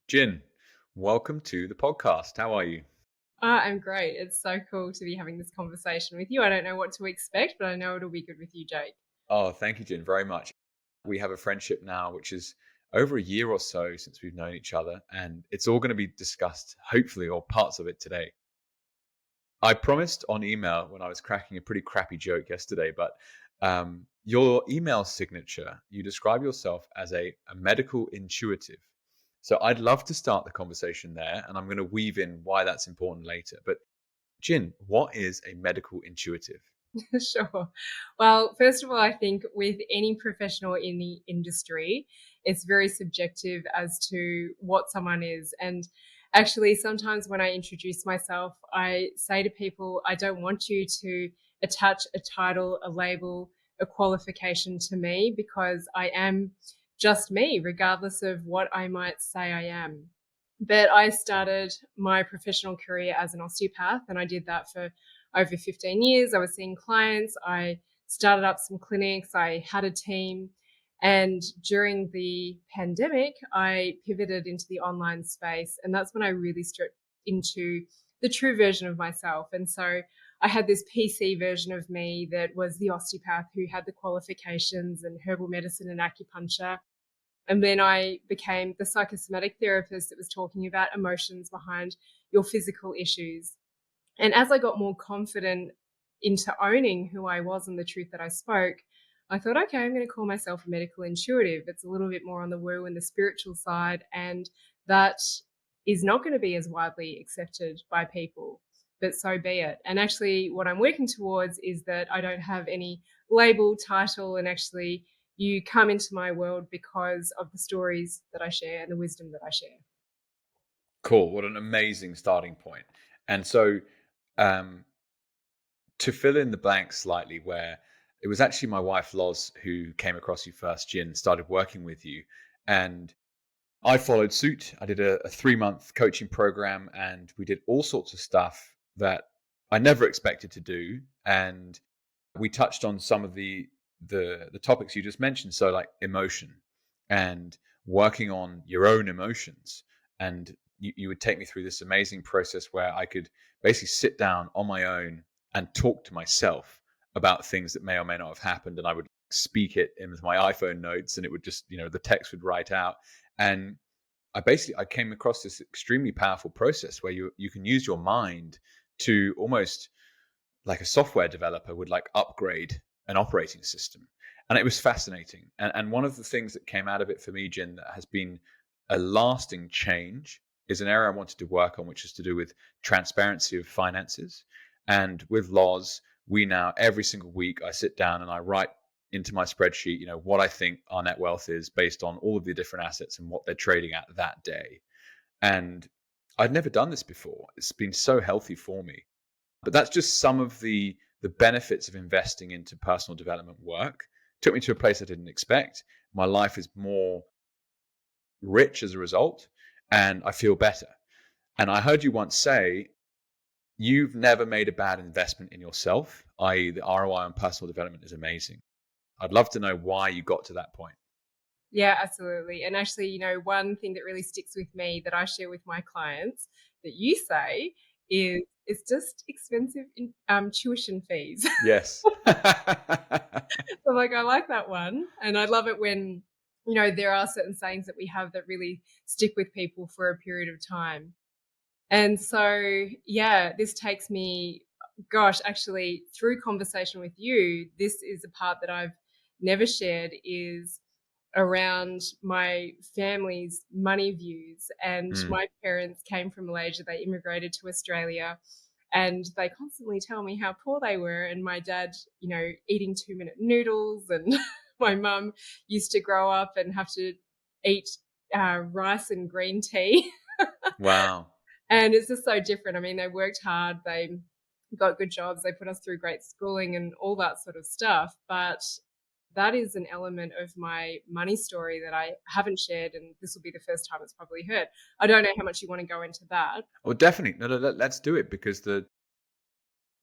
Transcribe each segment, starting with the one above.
Jin, welcome to the podcast. How are you? I'm great. It's so cool to be having this conversation with you. I don't know what to expect, but I know it'll be good with you, Jake. Oh, thank you, Jin, very much. We have a friendship now, which is over a year or so since we've known each other, and it's all going to be discussed, hopefully, or parts of it today. I promised on email when I was cracking a pretty crappy joke yesterday, but your email signature, you describe yourself as a medical intuitive. So I'd love to start the conversation there, and I'm going to weave in why that's important later. But Jin, what is a medical intuitive? Sure. Well, first of all, I think with any professional in the industry, it's very subjective as to what someone is. And actually, sometimes when I introduce myself, I say to people, I don't want you to attach a title, a label, a qualification to me because I am just me, regardless of what I might say I am. But I started my professional career as an osteopath, and I did that for over 15 years. I was seeing clients. I started up some clinics. I had a team. And during the pandemic, I pivoted into the online space. And that's when I really stepped into the true version of myself. And so I had this PC version of me that was the osteopath who had the qualifications and herbal medicine and acupuncture. And then I became the psychosomatic therapist that was talking about emotions behind your physical issues. And as I got more confident into owning who I was and the truth that I spoke, I thought, okay, I'm going to call myself a medical intuitive. It's a little bit more on the woo and the spiritual side. And that is not going to be as widely accepted by people, but so be it. And actually, what I'm working towards is that I don't have any label, title, and actually you come into my world because of the stories that I share and the wisdom that I share. Cool. What an amazing starting point. And so, um, to fill in the blanks slightly, where it was actually my wife Loz who came across you first, Jin, started working with you, and I followed suit. I did a 3-month coaching program, and we did all sorts of stuff that I never expected to do. And we touched on some of the topics you just mentioned. So like emotion and working on your own emotions. And you would take me through this amazing process where I could basically sit down on my own and talk to myself about things that may or may not have happened. And I would speak it into my iPhone notes, and it would just, the text would write out. And I came across this extremely powerful process where you can use your mind to almost, like a software developer would, like, upgrade an operating system. And it was fascinating. And one of the things that came out of it for me, Jin, that has been a lasting change is an area I wanted to work on, which is to do with transparency of finances. And with Loz, we now, every single week, I sit down and I write into my spreadsheet, what I think our net wealth is based on all of the different assets and what they're trading at that day. And I'd never done this before. It's been so healthy for me. But that's just some of the benefits of investing into personal development work. It took me to a place I didn't expect. My life is more rich as a result, and I feel better. And I heard you once say, you've never made a bad investment in yourself, i.e. the ROI on personal development is amazing. I'd love to know why you got to that point. Yeah, absolutely. And actually, one thing that really sticks with me that I share with my clients that you say is it's just expensive tuition fees. Yes. So I like that one. And I love it when, there are certain sayings that we have that really stick with people for a period of time. And so, yeah, this takes me, actually through conversation with you, this is a part that I've never shared is around my family's money views. And my parents came from Malaysia. They immigrated to Australia, and they constantly tell me how poor they were. And my dad, eating 2-minute noodles, and my mum used to grow up and have to eat rice and green tea. Wow. And it's just so different. I mean, they worked hard. They got good jobs. They put us through great schooling and all that sort of stuff. But that is an element of my money story that I haven't shared, and this will be the first time it's probably heard. I don't know how much you want to go into that. Well, definitely. No, let's do it, because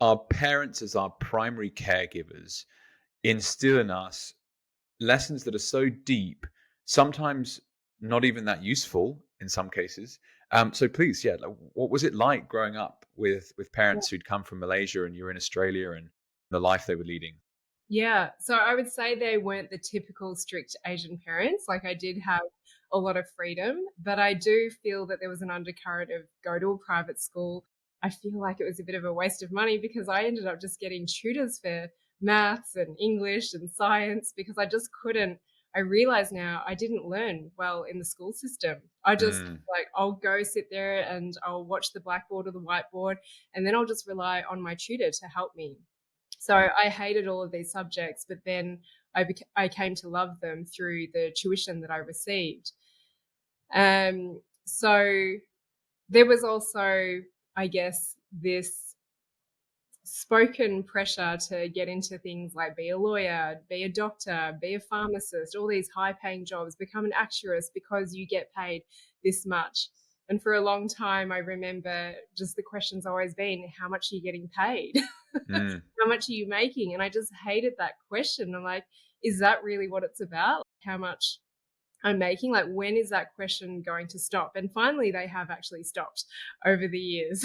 our parents as our primary caregivers instill in us lessons that are so deep, sometimes not even that useful, in some cases. So please, yeah, like, what was it like growing up with parents who'd come from Malaysia and you were in Australia and the life they were leading? Yeah. So I would say they weren't the typical strict Asian parents. Like I did have a lot of freedom, but I do feel that there was an undercurrent of go to a private school. I feel like it was a bit of a waste of money because I ended up just getting tutors for maths and English and science because I just couldn't. I realize now I didn't learn well in the school system. I just Mm, like, I'll go sit there and I'll watch the blackboard or the whiteboard, and then I'll just rely on my tutor to help me. So I hated all of these subjects, but then I came to love them through the tuition that I received. So there was also, I guess, this spoken pressure to get into things like be a lawyer, be a doctor, be a pharmacist, all these high paying jobs, become an actuarist because you get paid this much. And for a long time, I remember just the questions always been, how much are you getting paid? mm, How much are you making? And I just hated that question. I'm like, is that really what it's about? How much I'm making? Like, when is that question going to stop? And finally, they have actually stopped over the years.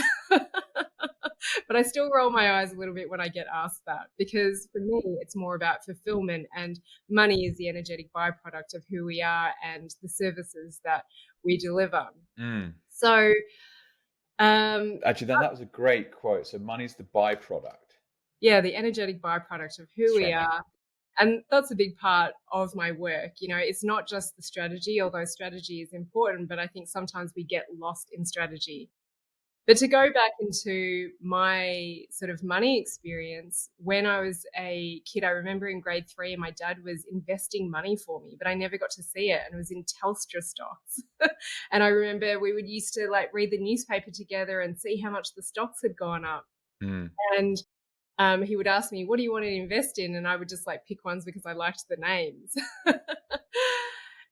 But I still roll my eyes a little bit when I get asked that because for me, it's more about fulfillment, and money is the energetic byproduct of who we are and the services that we deliver. mm. So, um, Actually, that was a great quote. So money's the byproduct. yeah, the energetic byproduct of who we Stunning. are. And that's a big part of my work. You know, it's not just the strategy, although strategy is important, but I think sometimes we get lost in strategy. But to go back into my sort of money experience, when I was a kid, I remember in grade 3, my dad was investing money for me, but I never got to see it. And it was in Telstra stocks. And I remember we would used to like read the newspaper together and see how much the stocks had gone up. Mm, And he would ask me, what do you want to invest in? And I would just like pick ones because I liked the names.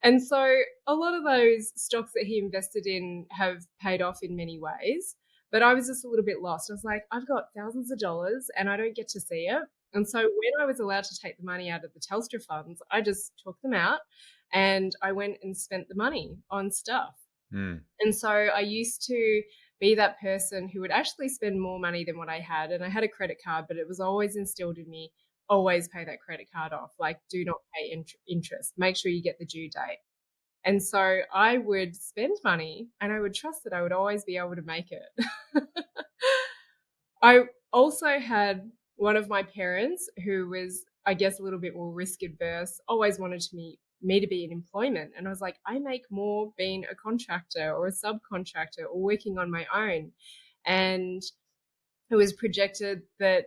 And so a lot of those stocks that he invested in have paid off in many ways. But I was just a little bit lost. I was like, I've got thousands of dollars and I don't get to see it. And so when I was allowed to take the money out of the Telstra funds, I just took them out and I went and spent the money on stuff. mm. And so I used to be that person who would actually spend more money than what I had. And I had a credit card, but it was always instilled in me, always pay that credit card off. Like, do not pay interest. Make sure you get the due date. And so I would spend money and I would trust that I would always be able to make it. I also had one of my parents who was, I guess, a little bit more risk adverse, always wanted me to be in employment. And I was like, I make more being a contractor or a subcontractor or working on my own. And it was projected that,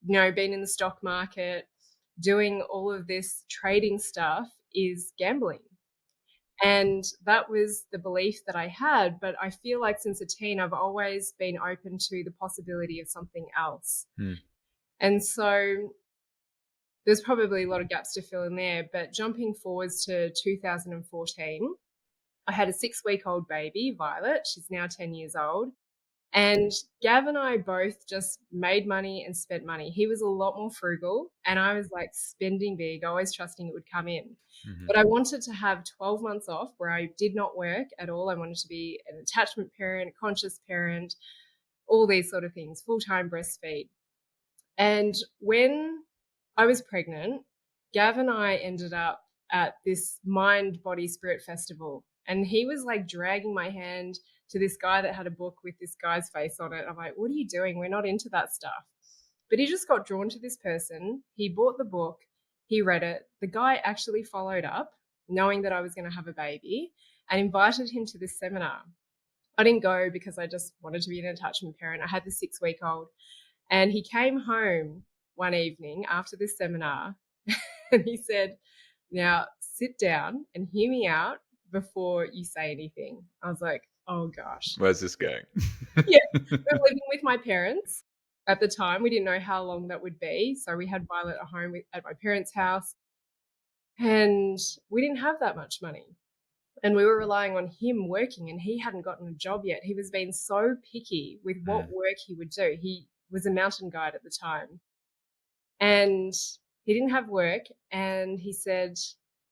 you know, being in the stock market, doing all of this trading stuff is gambling. And that was the belief that I had. But I feel like since a teen, I've always been open to the possibility of something else. Mm. And so there's probably a lot of gaps to fill in there. But jumping forwards to 2014, I had a 6-week-old baby, Violet. She's now 10 years old. And Gav and I both just made money and spent money. He was a lot more frugal, and I was like spending big, always trusting it would come in. Mhm. But I wanted to have 12 months off where I did not work at all. I wanted to be an attachment parent, a conscious parent, all these sort of things, full-time breastfeed. And when I was pregnant, Gav and I ended up at this mind, body, spirit festival. And he was like dragging my hand to this guy that had a book with this guy's face on it. I'm like, what are you doing? We're not into that stuff. But he just got drawn to this person. He bought the book. He read it. The guy actually followed up, knowing that I was going to have a baby, and invited him to this seminar. I didn't go because I just wanted to be an attachment parent. I had the 6-week-old. And he came home one evening after this seminar and he said, now sit down and hear me out before you say anything. I was like, oh gosh. Where's this going? Yeah, we were living with my parents at the time. We didn't know how long that would be. So we had Violet at home at my parents' house and we didn't have that much money. And we were relying on him working, and he hadn't gotten a job yet. He was being so picky with what work he would do. He was a mountain guide at the time. And he didn't have work. And he said,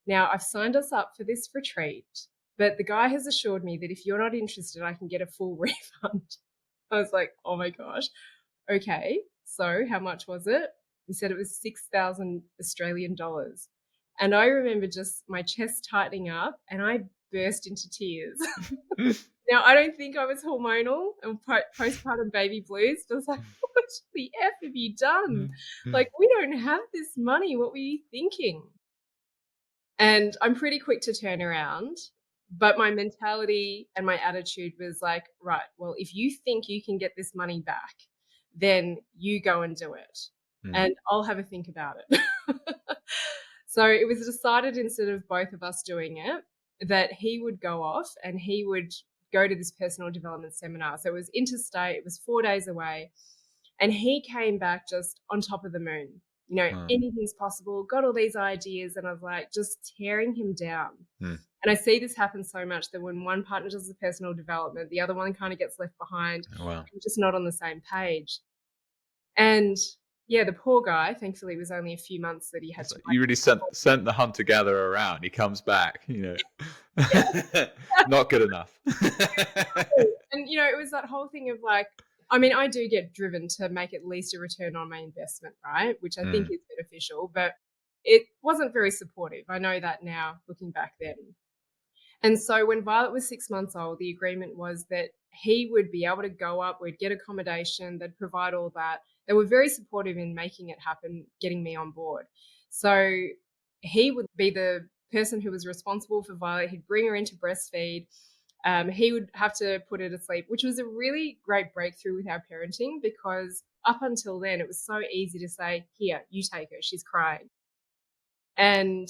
now I've signed us up for this retreat. But the guy has assured me that if you're not interested, I can get a full refund. I was like, oh my gosh. Okay. So how much was it? He said it was 6,000 Australian dollars. And I remember just my chest tightening up and I burst into tears. Now, I don't think I was hormonal and postpartum baby blues, but I was like, what the F have you done? Like, we don't have this money. What were you thinking? And I'm pretty quick to turn around, but my mentality and my attitude was like, right, well, if you think you can get this money back, then you go and do it. And I'll have a think about it. So it was decided, instead of both of us doing it, that he would go off and he would go to this personal development seminar. So it was interstate, it was 4 days away. And he came back just on top of the moon. You know, anything's possible, got all these ideas. And I was like, just tearing him down. And I see this happen so much that when one partner does the personal development, the other one kind of gets left behind. Wow. And just not on the same page. And yeah, the poor guy, thankfully, it was only a few months that he had to. You really sent the hunter-gatherer around. He comes back, you know, not good enough. And, you know, it was that whole thing of like, I mean, I do get driven to make at least a return on my investment, right? Which I think is beneficial, but it wasn't very supportive. I know that now, looking back then. And so when Violet was 6 months old, the agreement was that he would be able to go up, we'd get accommodation, they'd provide all that. They were very supportive in making it happen, getting me on board. So he would be the person who was responsible for Violet. He'd bring her in to breastfeed. He would have to put her to sleep, which was a really great breakthrough with our parenting, because up until then, it was so easy to say, here, you take her, she's crying. And,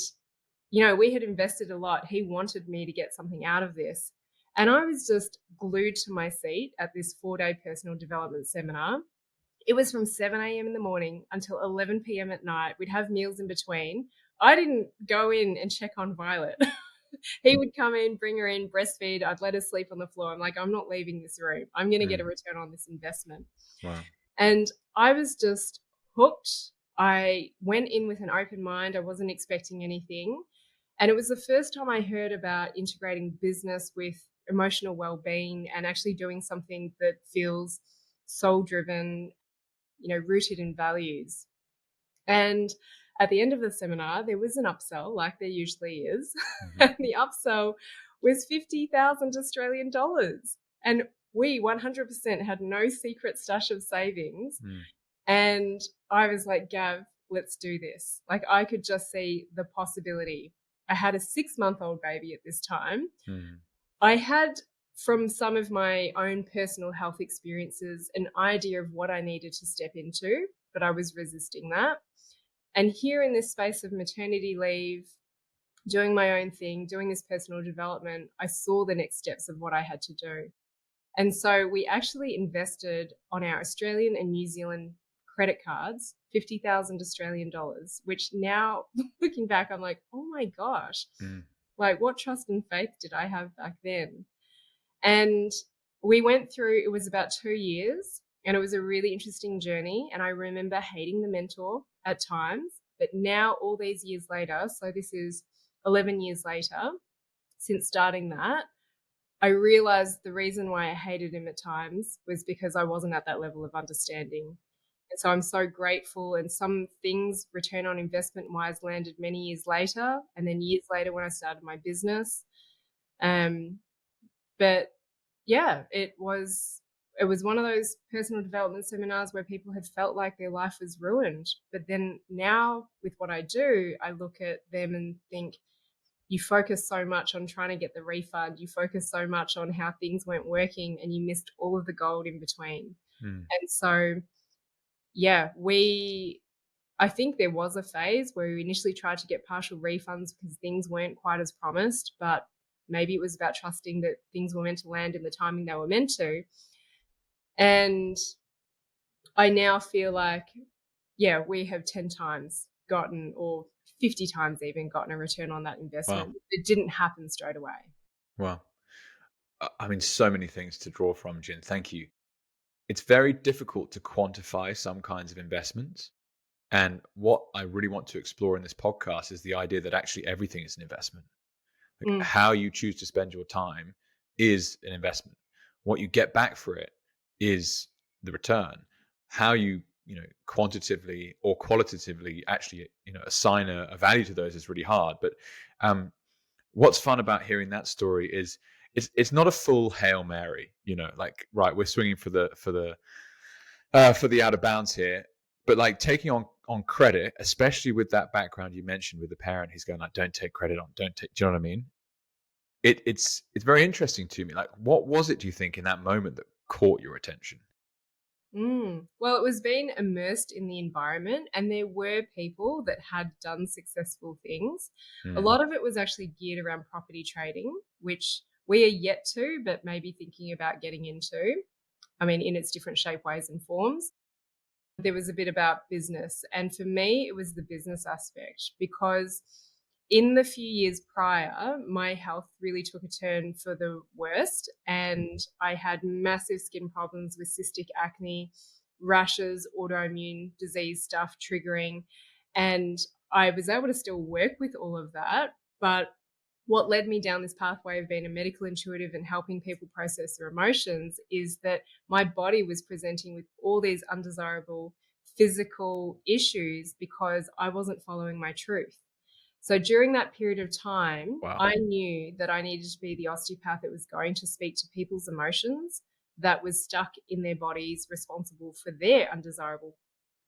you know, we had invested a lot. He wanted me to get something out of this. And I was just glued to my seat at this 4-day personal development seminar. It was from 7 a.m. in the morning until 11 p.m. at night. We'd have meals in between. I didn't go in and check on Violet. He would come in, bring her in, breastfeed. I'd let her sleep on the floor. I'm like, I'm not leaving this room. I'm going to get a return on this investment. Wow. And I was just hooked. I went in with an open mind. I wasn't expecting anything. And it was the first time I heard about integrating business with emotional well-being and actually doing something that feels soul-driven, you know, rooted in values. And at the end of the seminar, there was an upsell, like there usually is. And the upsell was 50,000 Australian dollars. And we 100% had no secret stash of savings. And I was like, Gav, let's do this. Like, I could just see the possibility. I had a 6-month-old baby at this time. I had, from some of my own personal health experiences, an idea of what I needed to step into, but I was resisting that. And here in this space of maternity leave, doing my own thing, doing this personal development, I saw the next steps of what I had to do. And so we actually invested on our Australian and New Zealand credit cards, 50,000 Australian dollars, which now looking back, I'm like, oh my gosh, like what trust and faith did I have back then? And we went through, it was about 2 years, and it was a really interesting journey. And I remember hating the mentor at times, but now all these years later, so this is 11 years later since starting that, I realized the reason why I hated him at times was because I wasn't at that level of understanding. And so I'm so grateful. And some things, return on investment wise, landed many years later, and then years later when I started my business. But yeah, it was one of those personal development seminars where people had felt like their life was ruined. But then now with what I do, I look at them and think, you focus so much on trying to get the refund. You focus so much on how things weren't working, and you missed all of the gold in between. And so, yeah, I think there was a phase where we initially tried to get partial refunds because things weren't quite as promised, but maybe it was about trusting that things were meant to land in the timing they were meant to. And I now feel like, yeah, we have 10 times gotten, or 50 times even, gotten a return on that investment. Wow. It didn't happen straight away. Wow. I mean, so many things to draw from, Jin. Thank you. It's very difficult to quantify some kinds of investments. And what I really want to explore in this podcast is the idea that actually everything is an investment. Like, Mm. how you choose to spend your time is an investment. What you get back for it is the return. How you, quantitatively or qualitatively actually, assign a value to those is really hard. But what's fun about hearing that story is it's not a full Hail Mary, like, right, we're swinging for the out of bounds here, but like taking on credit, especially with that background you mentioned with the parent who's going like, don't take credit on, don't take, do you know what I mean? It's very interesting to me. Like, what was it, do you think, in that moment that caught your attention? Well, it was being immersed in the environment, and there were people that had done successful things. A Mm. lot of it was actually geared around property trading, which we are yet to, but maybe thinking about getting into. I mean, in its different shape, ways, and forms. There was a bit about business. And for me, it was the business aspect because in the few years prior, my health really took a turn for the worst. And I had massive skin problems with cystic acne, rashes, autoimmune disease stuff triggering. And I was able to still work with all of that. But what led me down this pathway of being a medical intuitive and helping people process their emotions is that my body was presenting with all these undesirable physical issues because I wasn't following my truth. So during that period of time, Wow. I knew that I needed to be the osteopath that was going to speak to people's emotions that was stuck in their bodies, responsible for their undesirable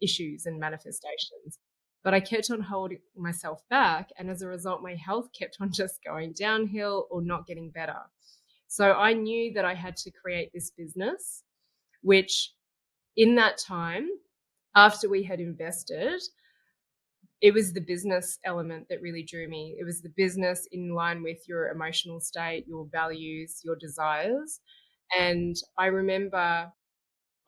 issues and manifestations. But I kept on holding myself back. And as a result, my health kept on just going downhill or not getting better. So I knew that I had to create this business, which in that time, after we had invested, it was the business element that really drew me. It was the business in line with your emotional state, your values, your desires. And I remember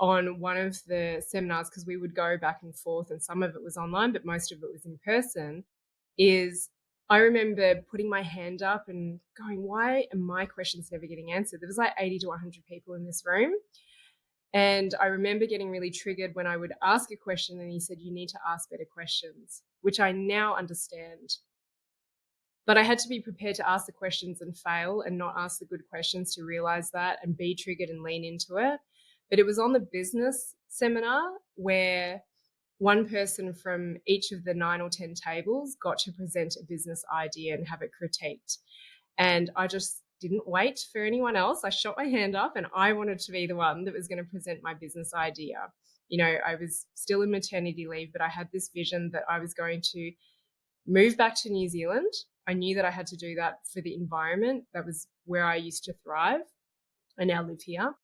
on one of the seminars, because we would go back and forth and some of it was online, but most of it was in person, is I remember putting my hand up and going, why are my questions never getting answered? There was like 80 to 100 people in this room. And I remember getting really triggered when I would ask a question and he said, you need to ask better questions, which I now understand. But I had to be prepared to ask the questions and fail and not ask the good questions to realize that and be triggered and lean into it. But it was on the business seminar where one person from each of the 9 or 10 tables got to present a business idea and have it critiqued. And I just didn't wait for anyone else. I shot my hand up and I wanted to be the one that was going to present my business idea. I was still in maternity leave, but I had this vision that I was going to move back to New Zealand. I knew that I had to do that for the environment. That was where I used to thrive. I now live here.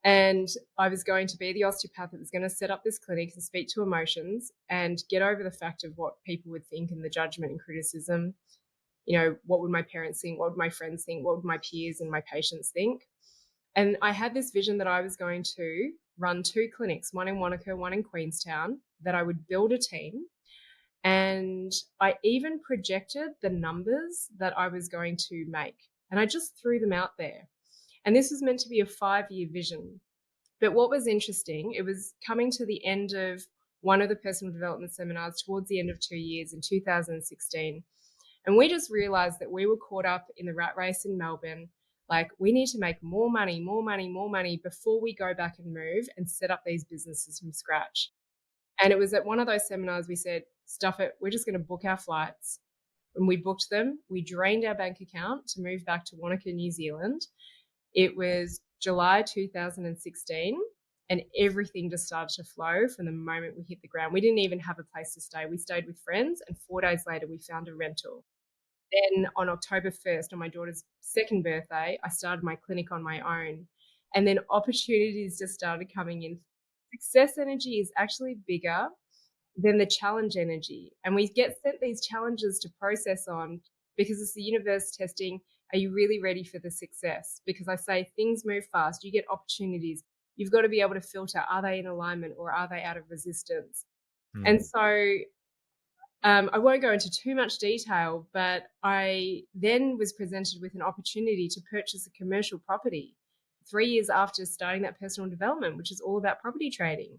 And I was going to be the osteopath that was going to set up this clinic and speak to emotions and get over the fact of what people would think and the judgment and criticism. What would my parents think? What would my friends think? What would my peers and my patients think? And I had this vision that I was going to run 2 clinics, one in Wanaka, one in Queenstown, that I would build a team. And I even projected the numbers that I was going to make. And I just threw them out there. And this was meant to be a 5-year vision. But what was interesting, it was coming to the end of one of the personal development seminars towards the end of 2 years in 2016. And we just realized that we were caught up in the rat race in Melbourne. Like, we need to make more money, more money, more money before we go back and move and set up these businesses from scratch. And it was at one of those seminars we said, stuff it, we're just going to book our flights. And we booked them. We drained our bank account to move back to Wanaka, New Zealand. It was July 2016, and everything just started to flow from the moment we hit the ground. We didn't even have a place to stay. We stayed with friends, and 4 days later, we found a rental. Then on October 1st, on my daughter's 2nd birthday, I started my clinic on my own. And then opportunities just started coming in. Success energy is actually bigger than the challenge energy. And we get sent these challenges to process on because it's the universe testing, are you really ready for the success? Because I say things move fast, you get opportunities. You've got to be able to filter, are they in alignment or are they out of resistance? And so I won't go into too much detail, but I then was presented with an opportunity to purchase a commercial property 3 years after starting that personal development, which is all about property trading.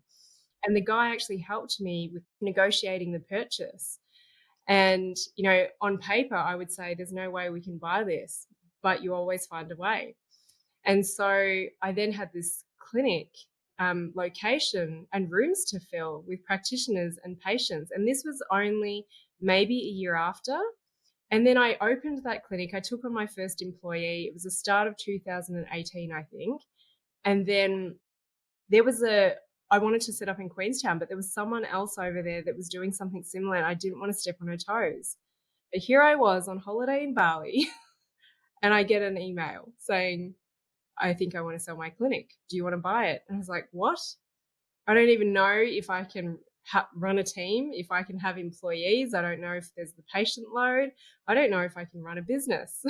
And the guy actually helped me with negotiating the purchase. And, on paper, I would say there's no way we can buy this, but you always find a way. And so I then had this clinic location and rooms to fill with practitioners and patients. And this was only maybe a year after. And then I opened that clinic. I took on my first employee. It was the start of 2018, I think. And then I wanted to set up in Queenstown, but there was someone else over there that was doing something similar, and I didn't want to step on her toes. But here I was on holiday in Bali, and I get an email saying, I think I want to sell my clinic. Do you want to buy it? And I was like, what? I don't even know if I can run a team, if I can have employees. I don't know if there's the patient load. I don't know if I can run a business.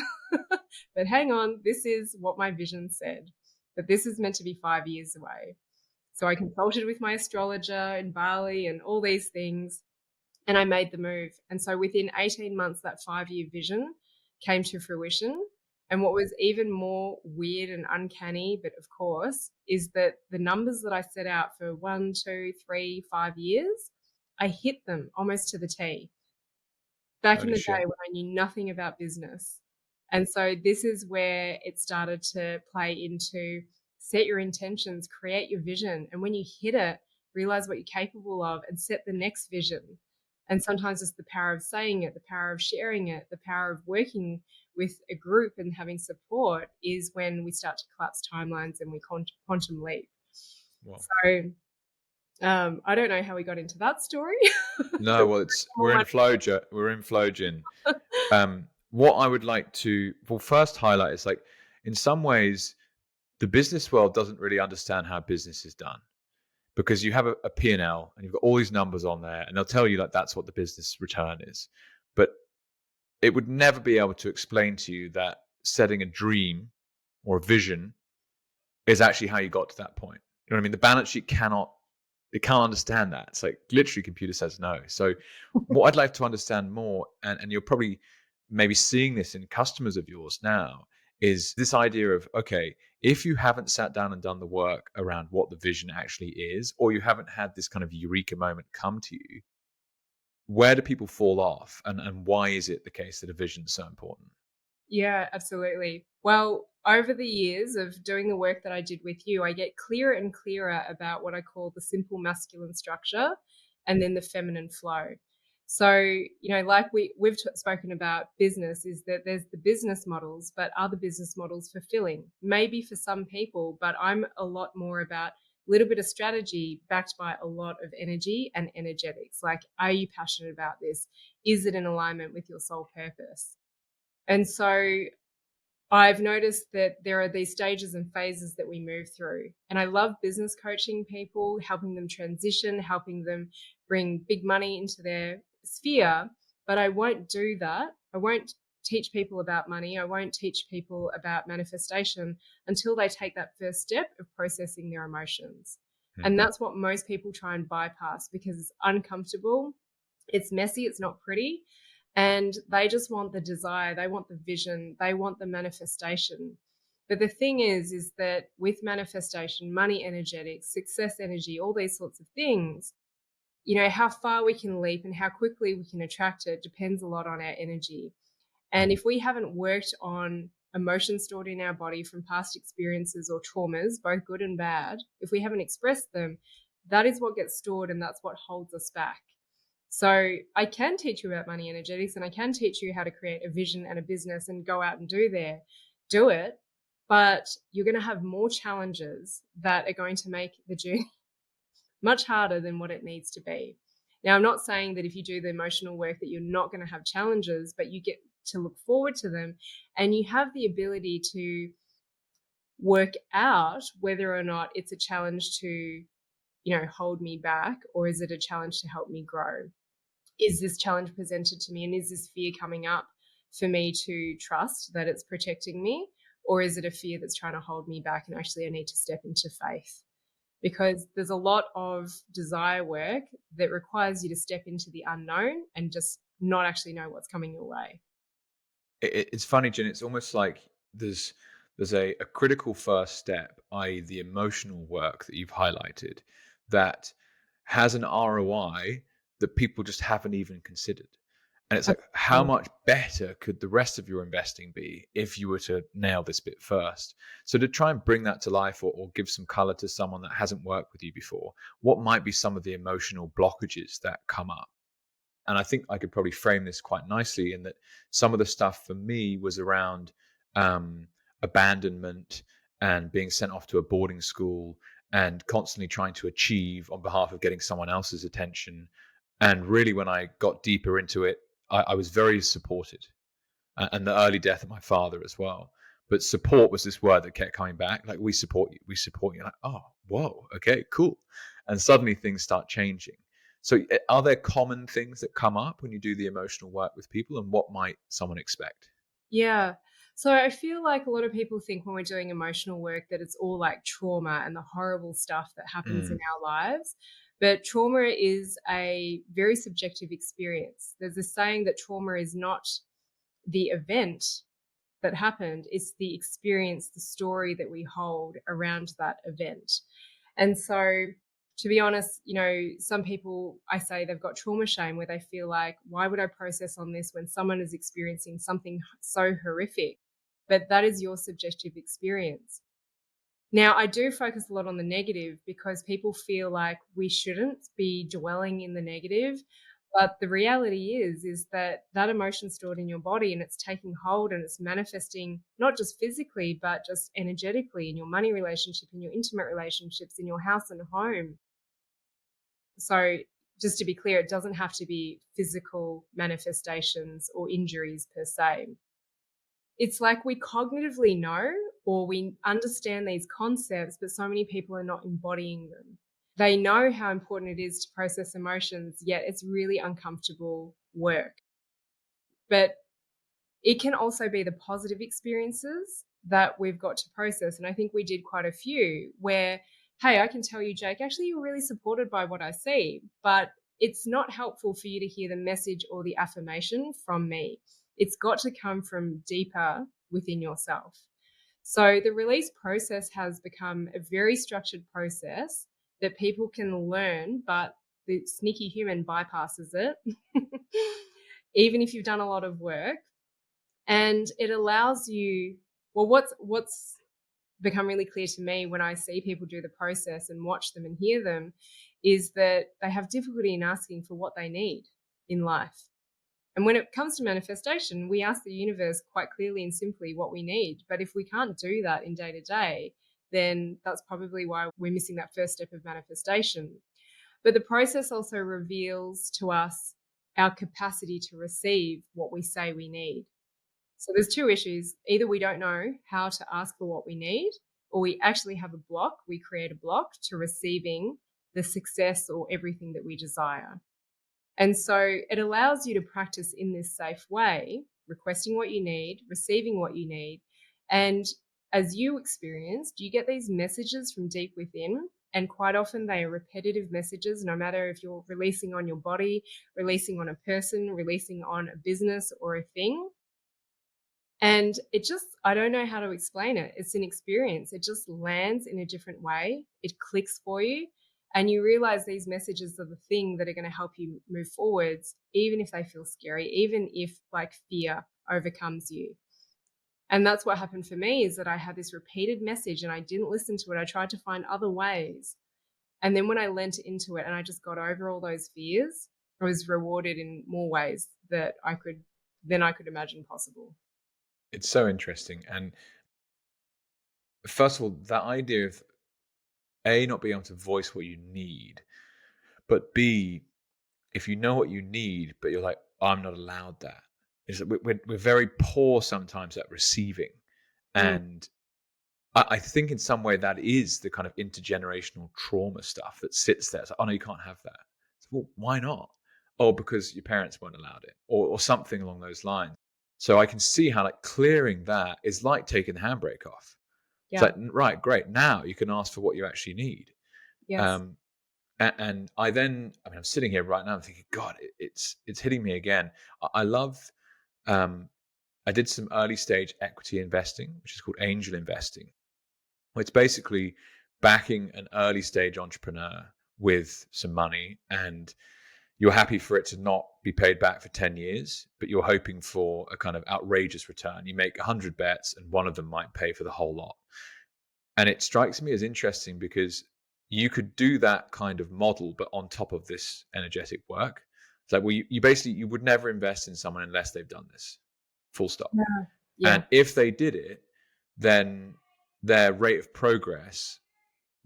But hang on, this is what my vision said, that this is meant to be 5 years away. So I consulted with my astrologer in Bali and all these things, and I made the move. And so within 18 months, that 5-year vision came to fruition. And what was even more weird and uncanny, but of course, is that the numbers that I set out for 1, 2, 3, 5 years, I hit them almost to the T. Back in the day when I knew nothing about business. And so this is where it started to play into set your intentions, create your vision. And when you hit it, realize what you're capable of and set the next vision. And sometimes it's the power of saying it, the power of sharing it, the power of working with a group and having support is when we start to collapse timelines and we quantum leap. Wow. So I don't know how we got into that story. No, well, we're in flow, Jin. What I would like to first highlight is, like, in some ways, the business world doesn't really understand how business is done, because you have a P&L and you've got all these numbers on there, and they'll tell you that that's what the business return is. But it would never be able to explain to you that setting a dream or a vision is actually how you got to that point. You know what I mean? The balance sheet can't understand that. It's like literally computer says no. So what I'd like to understand more, and you're probably maybe seeing this in customers of yours now, is this idea of, okay, if you haven't sat down and done the work around what the vision actually is, or you haven't had this kind of eureka moment come to you, where do people fall off, and why is it the case that a vision is so important? Yeah, absolutely. Well, over the years of doing the work that I did with you, I get clearer and clearer about what I call the simple masculine structure and then the feminine flow. So, like we've spoken about business, is that there's the business models, but are the business models fulfilling? Maybe for some people, but I'm a lot more about a little bit of strategy backed by a lot of energy and energetics. Like, are you passionate about this? Is it in alignment with your soul purpose? And so I've noticed that there are these stages and phases that we move through. And I love business coaching people, helping them transition, helping them bring big money into their sphere. But I won't do that. I won't teach people about money. I won't teach people about manifestation until they take that first step of processing their emotions. Mm-hmm. And that's what most people try and bypass because it's uncomfortable. It's messy. It's not pretty. And they just want the desire, they want the vision, they want the manifestation. But the thing is that with manifestation, money energetics, success energy, all these sorts of things, how far we can leap and how quickly we can attract it depends a lot on our energy. And if we haven't worked on emotions stored in our body from past experiences or traumas, both good and bad, if we haven't expressed them, that is what gets stored and that's what holds us back. So I can teach you about money energetics and I can teach you how to create a vision and a business and go out and do it. But you're going to have more challenges that are going to make the journey much harder than what it needs to be. Now, I'm not saying that if you do the emotional work that you're not going to have challenges, but you get to look forward to them and you have the ability to work out whether or not it's a challenge to, hold me back, or is it a challenge to help me grow? Is this challenge presented to me and is this fear coming up for me to trust that it's protecting me, or is it a fear that's trying to hold me back and actually I need to step into faith? Because there's a lot of desire work that requires you to step into the unknown and just not actually know what's coming your way. It's funny, Jen, it's almost like there's a critical first step, i.e. the emotional work that you've highlighted, that has an ROI that people just haven't even considered. And it's like, how much better could the rest of your investing be if you were to nail this bit first? So to try and bring that to life, or give some color to someone that hasn't worked with you before, what might be some of the emotional blockages that come up? And I think I could probably frame this quite nicely in that some of the stuff for me was around abandonment and being sent off to a boarding school and constantly trying to achieve on behalf of getting someone else's attention. And really, when I got deeper into it, I was very supported, and the early death of my father as well. But support was this word that kept coming back. Like, we support you, we support you. Like, oh, whoa, okay, cool. And suddenly things start changing. So are there common things that come up when you do the emotional work with people, and what might someone expect? Yeah. So I feel like a lot of people think when we're doing emotional work that it's all like trauma and the horrible stuff that happens in our lives. But trauma is a very subjective experience. There's a saying that trauma is not the event that happened, it's the experience, the story that we hold around that event. And so, to be honest, some people, I say they've got trauma shame, where they feel like, why would I process on this when someone is experiencing something so horrific? But that is your subjective experience. Now, I do focus a lot on the negative because people feel like we shouldn't be dwelling in the negative. But the reality is that emotion stored in your body, and it's taking hold and it's manifesting not just physically, but just energetically in your money relationship, in your intimate relationships, in your house and home. So just to be clear, it doesn't have to be physical manifestations or injuries per se. It's like we cognitively know or we understand these concepts, but so many people are not embodying them. They know how important it is to process emotions, yet it's really uncomfortable work. But it can also be the positive experiences that we've got to process. And I think we did quite a few where, hey, I can tell you, Jake, actually, you're really supported by what I see, but it's not helpful for you to hear the message or the affirmation from me. It's got to come from deeper within yourself. So the release process has become a very structured process that people can learn, but the sneaky human bypasses it, even if you've done a lot of work. And it allows you, well, what's become really clear to me when I see people do the process and watch them and hear them is that they have difficulty in asking for what they need in life. And when it comes to manifestation, we ask the universe quite clearly and simply what we need. But if we can't do that in day to day, then that's probably why we're missing that first step of manifestation. But the process also reveals to us our capacity to receive what we say we need. So there's two issues. Either we don't know how to ask for what we need, or we actually have a block. We create a block to receiving the success or everything that we desire. And so it allows you to practice in this safe way, requesting what you need, receiving what you need. And as you experienced, you get these messages from deep within. And quite often they are repetitive messages, no matter if you're releasing on your body, releasing on a person, releasing on a business or a thing. And it just, I don't know how to explain it. It's an experience. It just lands in a different way. It clicks for you. And you realize these messages are the thing that are going to help you move forwards, even if they feel scary, even if like fear overcomes you. And that's what happened for me, is that I had this repeated message and I didn't listen to it. I tried to find other ways. And then when I lent into it and I just got over all those fears, I was rewarded in more ways than I could imagine possible. It's so interesting. And first of all, that idea of A, not being able to voice what you need, but B, if you know what you need, but you're like, I'm not allowed that. Is that we're very poor sometimes at receiving. Mm. And I think in some way that is the kind of intergenerational trauma stuff that sits there. It's like, oh no, you can't have that. So, well, why not? Oh, because your parents weren't allowed it, or something along those lines. So I can see how like clearing that is like taking the handbrake off. It's Yeah. like, right, great. Now you can ask for what you actually need. Yes. Um, and I'm sitting here right now, I'm thinking, God, it's hitting me again. I love, I did some early stage equity investing, which is called angel investing. It's basically backing an early stage entrepreneur with some money, and you're happy for it to not be paid back for 10 years, but you're hoping for a kind of outrageous return. You make 100 bets and one of them might pay for the whole lot. And it strikes me as interesting because you could do that kind of model, but on top of this energetic work. It's like, well, you basically, you would never invest in someone unless they've done this, full stop. Yeah. And if they did it, then their rate of progress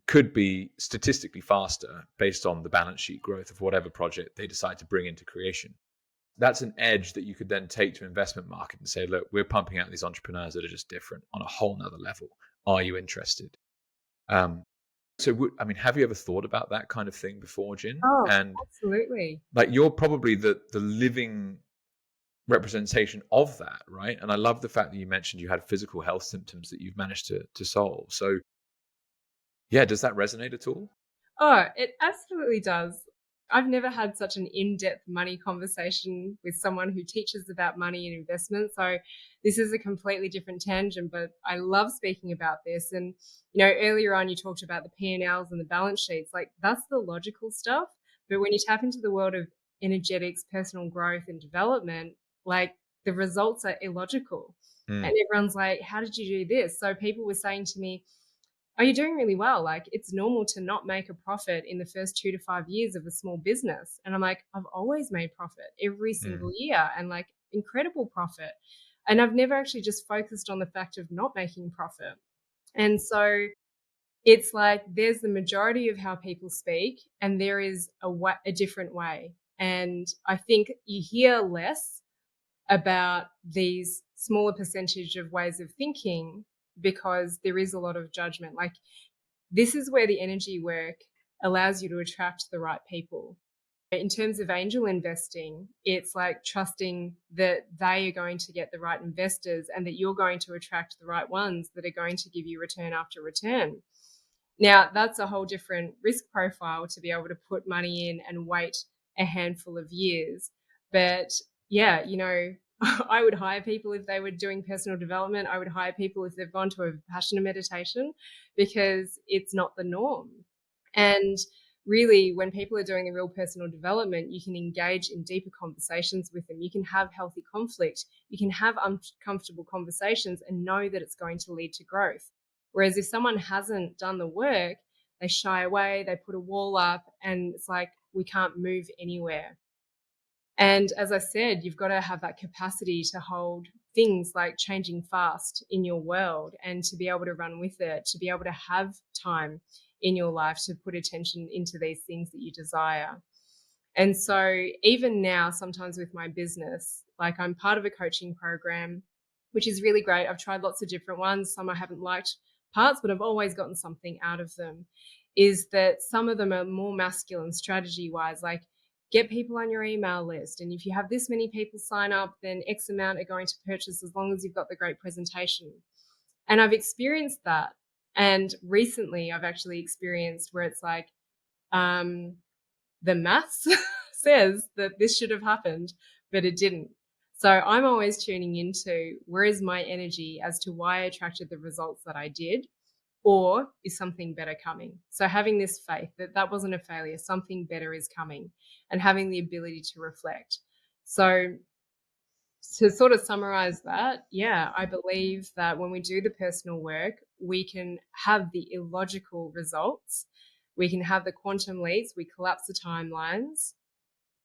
could be statistically faster based on the balance sheet growth of whatever project they decide to bring into creation. That's an edge that you could then take to investment market and say, look, we're pumping out these entrepreneurs that are just different on a whole nother level. Are you interested? So, have you ever thought about that kind of thing before, Jin? Oh, And absolutely. like, you're probably the living representation of that, right? And I love the fact that you mentioned you had physical health symptoms that you've managed to solve. So, yeah, does that resonate at all? Oh, it absolutely does. I've never had such an in-depth money conversation with someone who teaches about money and investment. So this is a completely different tangent, but I love speaking about this. And, earlier on you talked about the P&Ls and the balance sheets. Like, that's the logical stuff. But when you tap into the world of energetics, personal growth and development, like, the results are illogical. And everyone's like, how did you do this? So people were saying to me, oh, you're doing really well. Like, it's normal to not make a profit in the first 2 to 5 years of a small business. And I'm like, I've always made profit every single year, and like, incredible profit. And I've never actually just focused on the fact of not making profit. And so it's like, there's the majority of how people speak, and there is a different way. And I think you hear less about these smaller percentage of ways of thinking because there is a lot of judgment. Like, this is where the energy work allows you to attract the right people. In terms of angel investing, it's like trusting that they are going to get the right investors and that you're going to attract the right ones that are going to give you return after return. Now, that's a whole different risk profile to be able to put money in and wait a handful of years. But yeah, I would hire people if they were doing personal development. I would hire people if they've gone to a Vipassana meditation, because it's not the norm. And really, when people are doing the real personal development, you can engage in deeper conversations with them. You can have healthy conflict. You can have uncomfortable conversations and know that it's going to lead to growth. Whereas if someone hasn't done the work, they shy away, they put a wall up, and it's like, we can't move anywhere. And as I said, you've got to have that capacity to hold things like changing fast in your world and to be able to run with it, to be able to have time in your life to put attention into these things that you desire. And so even now, sometimes with my business, like, I'm part of a coaching program, which is really great. I've tried lots of different ones. Some I haven't liked parts, but I've always gotten something out of them. Is that some of them are more masculine strategy wise, like, get people on your email list. And if you have this many people sign up, then X amount are going to purchase as long as you've got the great presentation. And I've experienced that. And recently I've actually experienced where it's like, the maths says that this should have happened, but it didn't. So I'm always tuning into, where is my energy as to why I attracted the results that I did, or is something better coming? So having this faith that that wasn't a failure, something better is coming, and having the ability to reflect. So to sort of summarize that, yeah, I believe that when we do the personal work, we can have the illogical results. We can have the quantum leaps. We collapse the timelines,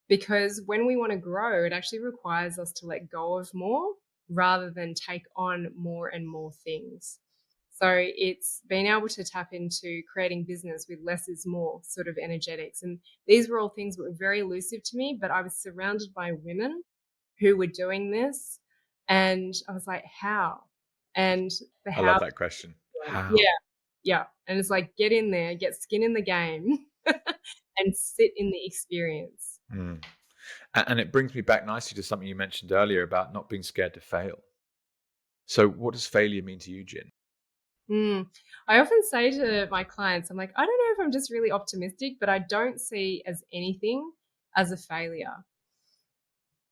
because when we want to grow, it actually requires us to let go of more rather than take on more and more things. So it's being able to tap into creating business with less is more sort of energetics. And these were all things that were very elusive to me, but I was surrounded by women who were doing this. And I was like, how? And the I how. love that question. How? Yeah. Yeah. And it's like, get in there, get skin in the game and sit in the experience. And it brings me back nicely to something you mentioned earlier about not being scared to fail. So what does failure mean to you, Jin? I often say to my clients, I'm like, I don't know if I'm just really optimistic, but I don't see as anything as a failure.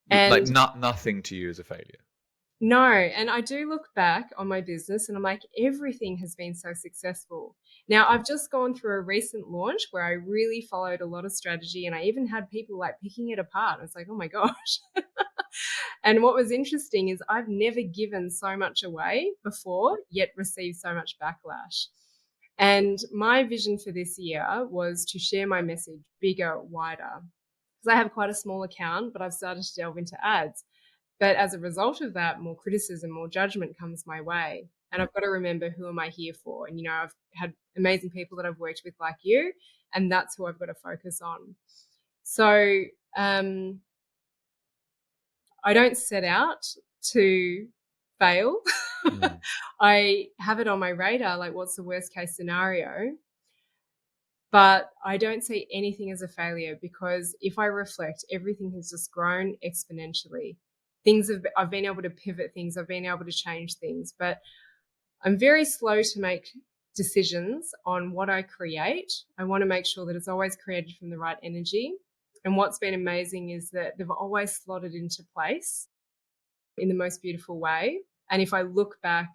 Like, And nothing to you is a failure. No, and I do look back on my business and I'm like, everything has been so successful. Now, I've just gone through a recent launch where I really followed a lot of strategy and I even had people like picking it apart. I was like, oh my gosh. And what was interesting is I've never given so much away before, yet received so much backlash. And my vision for this year was to share my message bigger, wider. Because I have quite a small account, but I've started to delve into ads. But as a result of that, more criticism, more judgment comes my way. And I've got to remember, who am I here for? And, I've had amazing people that I've worked with like you, and that's who I've got to focus on. So I don't set out to fail. I have it on my radar, like, what's the worst case scenario? But I don't see anything as a failure, because if I reflect, everything has just grown exponentially. I've been able to pivot things, I've been able to change things, but I'm very slow to make decisions on what I create. I want to make sure that it's always created from the right energy. And what's been amazing is that they've always slotted into place in the most beautiful way. And if I look back,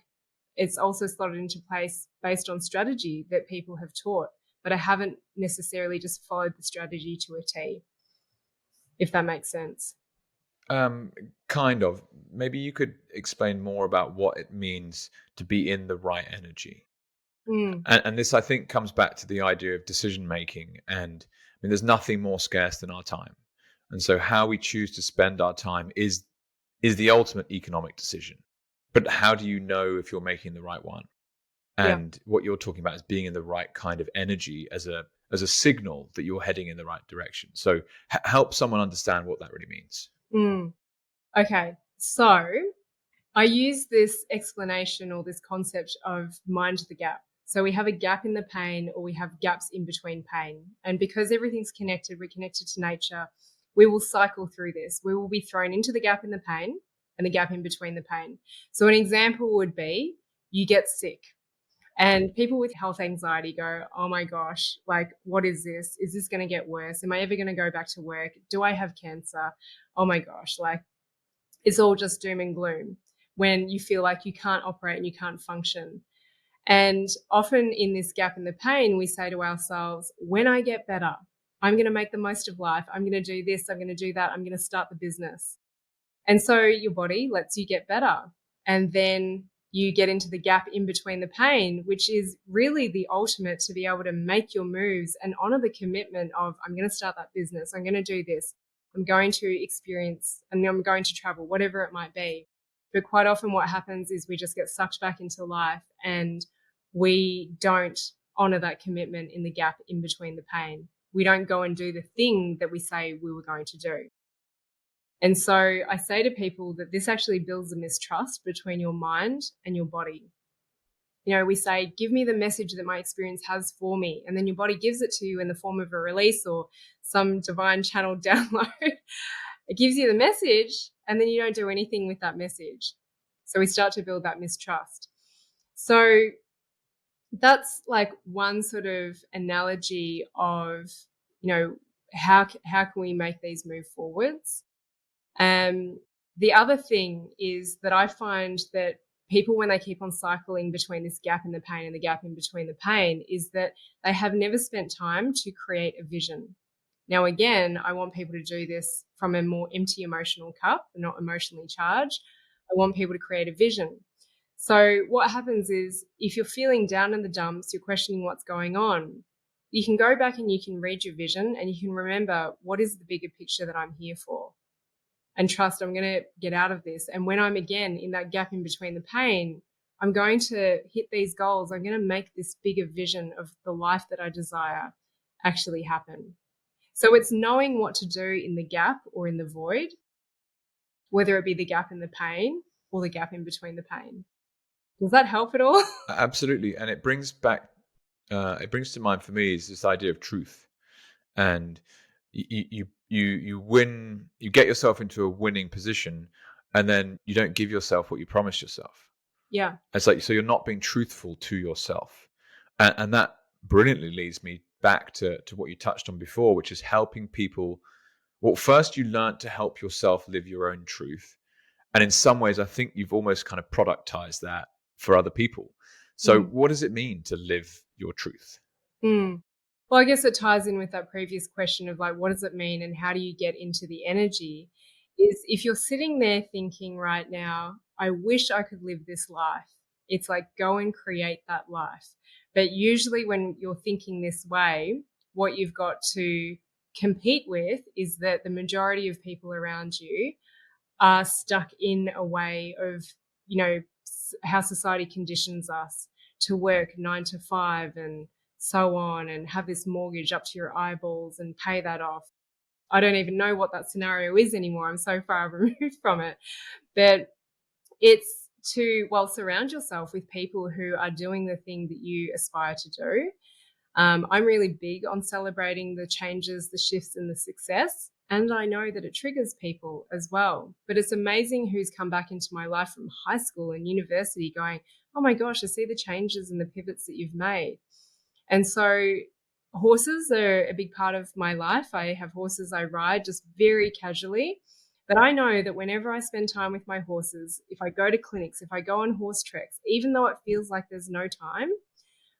it's also slotted into place based on strategy that people have taught, but I haven't necessarily just followed the strategy to a T, if that makes sense. Kind of. Maybe you could explain more about what it means to be in the right energy. And this, I think, comes back to the idea of decision making. And I mean, there's nothing more scarce than our time. And so how we choose to spend our time is the ultimate economic decision. But how do you know if you're making the right one? And what you're talking about is being in the right kind of energy as a signal that you're heading in the right direction. So help someone understand what that really means. Okay, so I use this explanation or this concept of mind the gap. So we have a gap in the pain, or we have gaps in between pain. And because everything's connected, we're connected to nature, we will cycle through this. We will be thrown into the gap in the pain and the gap in between the pain. So an example would be, you get sick. And people with health anxiety go, oh my gosh, like, what is this? Is this going to get worse? Am I ever going to go back to work? Do I have cancer? Oh my gosh, like, it's all just doom and gloom when you feel like you can't operate and you can't function. And often in this gap in the pain, we say to ourselves, when I get better, I'm going to make the most of life. I'm going to do this. I'm going to do that. I'm going to start the business. And so your body lets you get better. And then you get into the gap in between the pain, which is really the ultimate to be able to make your moves and honor the commitment of, I'm going to start that business. I'm going to do this. I'm going to experience, and I'm going to travel, whatever it might be. But quite often what happens is we just get sucked back into life and we don't honor that commitment in the gap in between the pain. We don't go and do the thing that we say we were going to do. And so I say to people that this actually builds a mistrust between your mind and your body. We say, give me the message that my experience has for me. And then your body gives it to you in the form of a release or some divine channel download. It gives you the message, and then you don't do anything with that message. So we start to build that mistrust. So that's like one sort of analogy of, how can we make these move forwards? The other thing is that I find that people, when they keep on cycling between this gap in the pain and the gap in between the pain, is that they have never spent time to create a vision. Now, again, I want people to do this from a more empty emotional cup, not emotionally charged. I want people to create a vision. So what happens is, if you're feeling down in the dumps, you're questioning what's going on, you can go back and you can read your vision and you can remember, what is the bigger picture that I'm here for? And trust, I'm going to get out of this. And when I'm again in that gap in between the pain, I'm going to hit these goals. I'm going to make this bigger vision of the life that I desire actually happen. So it's knowing what to do in the gap or in the void, whether it be the gap in the pain or the gap in between the pain. Does that help at all? Absolutely. And it brings to mind for me is this idea of truth. And you win, you get yourself into a winning position, and then you don't give yourself what you promised yourself. Yeah. It's like, so you're not being truthful to yourself. And that brilliantly leads me back to what you touched on before, which is helping people. Well, first you learn to help yourself live your own truth. And in some ways, I think you've almost kind of productized that for other people. So what does it mean to live your truth? Mm. Well, I guess it ties in with that previous question of like, what does it mean and how do you get into the energy? Is if you're sitting there thinking right now, I wish I could live this life, it's like go and create that life. But usually when you're thinking this way, what you've got to compete with is that the majority of people around you are stuck in a way of, how society conditions us to work 9 to 5 and so on, and have this mortgage up to your eyeballs and pay that off. I don't even know what that scenario is anymore. I'm so far removed from it. But it's to, well, surround yourself with people who are doing the thing that you aspire to do. I'm really big on celebrating the changes, the shifts, and the success. And I know that it triggers people as well. But it's amazing who's come back into my life from high school and university going, oh my gosh, I see the changes and the pivots that you've made. And so horses are a big part of my life. I have horses I ride just very casually. But I know that whenever I spend time with my horses, if I go to clinics, if I go on horse treks, even though it feels like there's no time,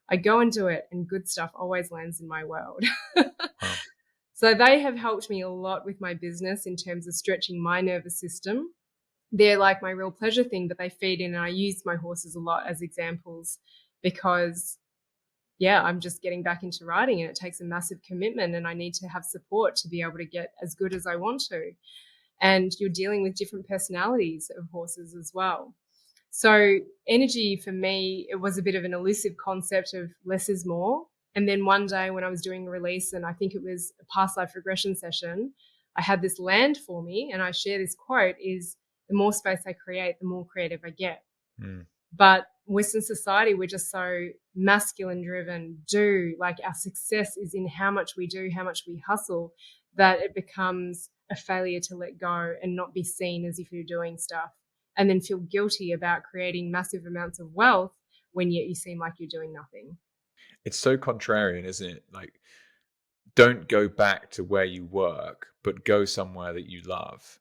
I go and do it, and good stuff always lands in my world. Wow. So they have helped me a lot with my business in terms of stretching my nervous system. They're like my real pleasure thing, but they feed in, and I use my horses a lot as examples because, yeah, I'm just getting back into riding and it takes a massive commitment, and I need to have support to be able to get as good as I want to. And you're dealing with different personalities of horses as well. So energy for me, it was a bit of an elusive concept of less is more. And then one day when I was doing a release, and I think it was a past life regression session, I had this land for me, and I share this quote is, the more space I create, the more creative I get. But Western society, we're just so masculine driven, like our success is in how much we do, how much we hustle, that it becomes a failure to let go and not be seen as if you're doing stuff, and then feel guilty about creating massive amounts of wealth when yet you seem like you're doing nothing. It's so contrarian, isn't it? Like, don't go back to where you work, but go somewhere that you love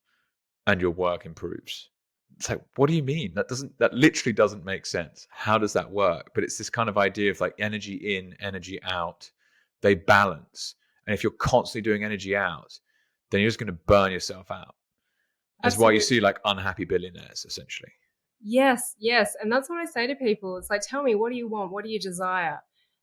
and your work improves. It's like, what do you mean? That literally doesn't make sense. How does that work? But it's this kind of idea of like energy in, energy out. They balance. And if you're constantly doing energy out, then you're just going to burn yourself out. That's why you Absolutely. see like unhappy billionaires, essentially. Yes, yes. And that's what I say to people. It's like, tell me, what do you want? What do you desire?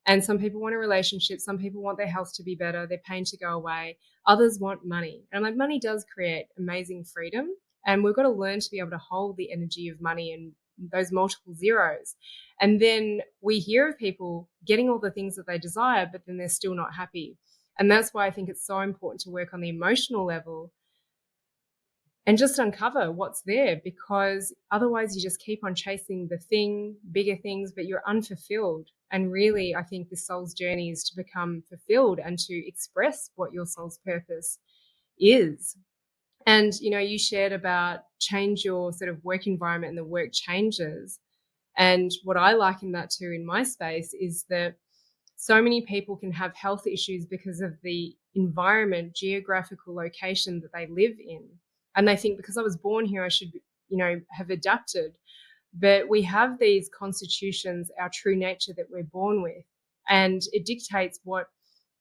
And some people want a relationship. Some people want their health to be better, their pain to go away. Others want money. And I'm like, money does create amazing freedom. And we've got to learn to be able to hold the energy of money and those multiple zeros. And then we hear of people getting all the things that they desire, but then they're still not happy. And that's why I think it's so important to work on the emotional level and just uncover what's there, because otherwise you just keep on chasing the thing, bigger things, but you're unfulfilled. And really, I think the soul's journey is to become fulfilled and to express what your soul's purpose is. And, you shared about change your sort of work environment and the work changes. And what I liken that to in my space is that so many people can have health issues because of the environment, geographical location that they live in. And they think because I was born here, I should, have adapted. But we have these constitutions, our true nature that we're born with, and it dictates what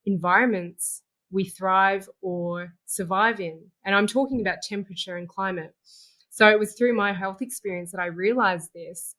environments we thrive or survive in. And I'm talking about temperature and climate. So it was through my health experience that I realized this.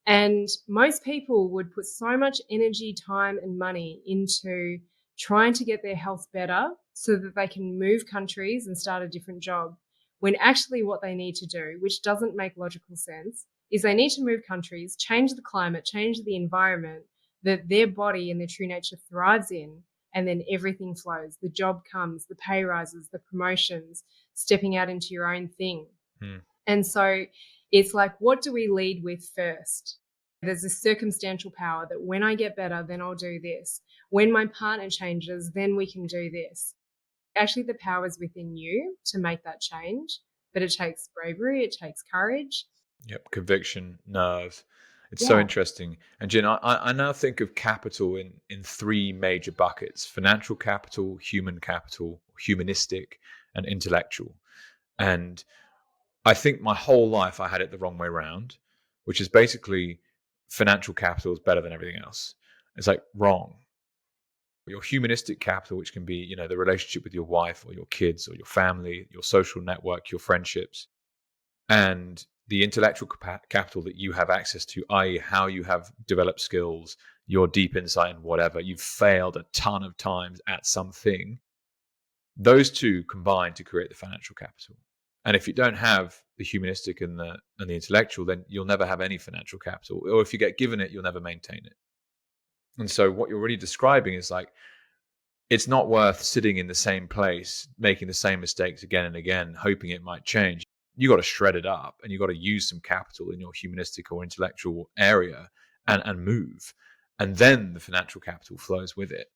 And most people would put so much energy, time, and money into trying to get their health better so that they can move countries and start a different job. When actually, what they need to do, which doesn't make logical sense, is they need to move countries, change the climate, change the environment that their body and their true nature thrives in. And then everything flows. The job comes, the pay rises, the promotions, stepping out into your own thing. And so it's like, what do we lead with first? There's a circumstantial power that when I get better, then I'll do this. When my partner changes, then we can do this. Actually, the power is within you to make that change, but it takes bravery, it takes courage. Yep, conviction, nerve. It's so Yeah. interesting. And Jin, I now think of capital in three major buckets: financial capital, human capital, humanistic, and intellectual. And I think my whole life I had it the wrong way around, which is basically financial capital is better than everything else. It's like wrong. Your humanistic capital, which can be, the relationship with your wife or your kids or your family, your social network, your friendships, and the intellectual capital that you have access to, i.e., how you have developed skills, your deep insight in whatever, you've failed a ton of times at something. Those two combine to create the financial capital. And if you don't have the humanistic and the intellectual, then you'll never have any financial capital. Or if you get given it, you'll never maintain it. And so what you're really describing is like, it's not worth sitting in the same place, making the same mistakes again and again, hoping it might change. You got to shred it up, and you got to use some capital in your humanistic or intellectual area and move. And then the financial capital flows with it.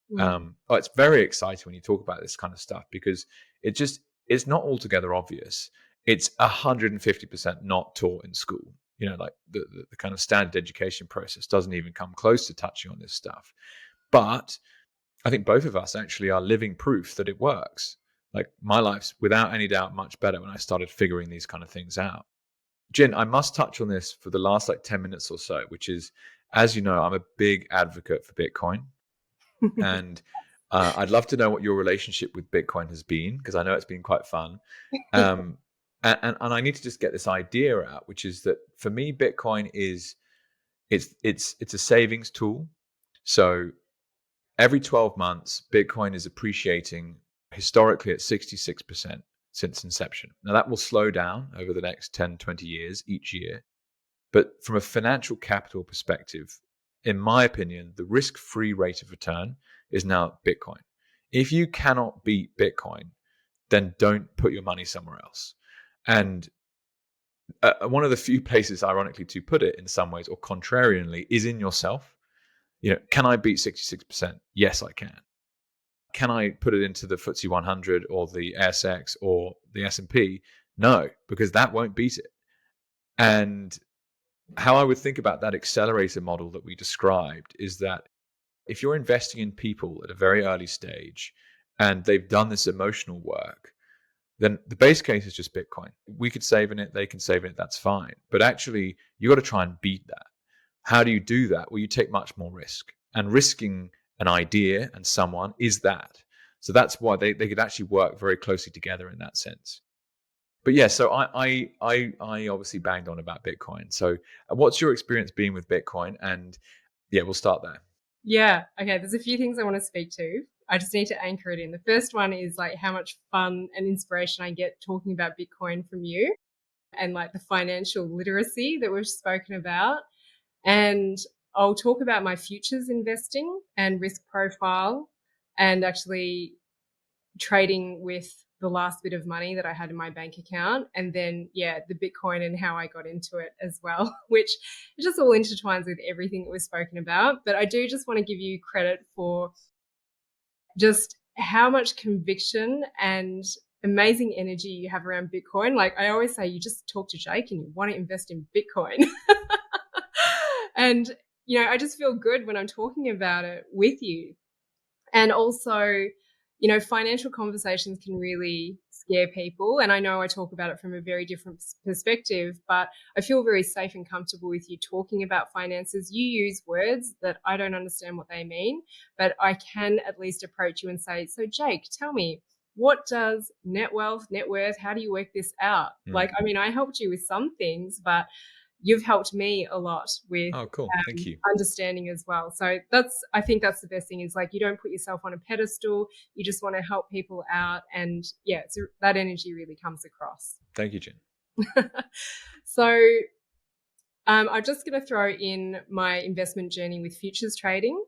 It's very exciting when you talk about this kind of stuff, because it's not altogether obvious. It's 150% not taught in school. Like the kind of standard education process doesn't even come close to touching on this stuff. But I think both of us actually are living proof that it works. Like, my life's without any doubt much better when I started figuring these kind of things out. Jin, I must touch on this for the last 10 minutes or so, which is, as you know, I'm a big advocate for Bitcoin. And I'd love to know what your relationship with Bitcoin has been, because I know it's been quite fun. And I need to just get this idea out, which is that for me, Bitcoin is it's a savings tool. So every 12 months, Bitcoin is appreciating historically at 66% since inception. Now, that will slow down over the next 10, 20 years each year. But from a financial capital perspective, in my opinion, the risk-free rate of return is now Bitcoin. If you cannot beat Bitcoin, then don't put your money somewhere else. And one of the few places, ironically, to put it in some ways, or contrarianly, is in yourself. Can I beat 66%? Yes, I can. Can I put it into the FTSE 100 or the ASX or the S&P? No, because that won't beat it. And how I would think about that accelerator model that we described is that if you're investing in people at a very early stage and they've done this emotional work, then the base case is just Bitcoin. We could save in it, they can save in it, that's fine. But actually, you got to try and beat that. How do you do that? Well, you take much more risk. And risking an idea and someone is that. So that's why they could actually work very closely together in that sense. But yeah, so I obviously banged on about Bitcoin. So what's your experience being with Bitcoin? And yeah, we'll start there. Yeah. Okay. There's a few things I want to speak to. I just need to anchor it in. The first one is like how much fun and inspiration I get talking about Bitcoin from you, and like the financial literacy that we've spoken about. And I'll talk about my futures investing and risk profile, and actually trading with the last bit of money that I had in my bank account. And then, yeah, the Bitcoin and how I got into it as well, which just all intertwines with everything that we've spoken about. But I do just want to give you credit for just how much conviction and amazing energy you have around Bitcoin. Like I always say, you just talk to Jake and you want to invest in Bitcoin. And, I just feel good when I'm talking about it with you. And also, financial conversations can really scare people. And I know I talk about it from a very different perspective, but I feel very safe and comfortable with you talking about finances. You use words that I don't understand what they mean, but I can at least approach you and say, so Jake, tell me, what does net wealth, net worth, how do you work this out? Like, I helped you with some things, but you've helped me a lot with cool. Thank you. understanding as well. So I think that's the best thing, is like, you don't put yourself on a pedestal. You just want to help people out. And yeah, so that energy really comes across. Thank you, Jin. So I'm just going to throw in my investment journey with futures trading.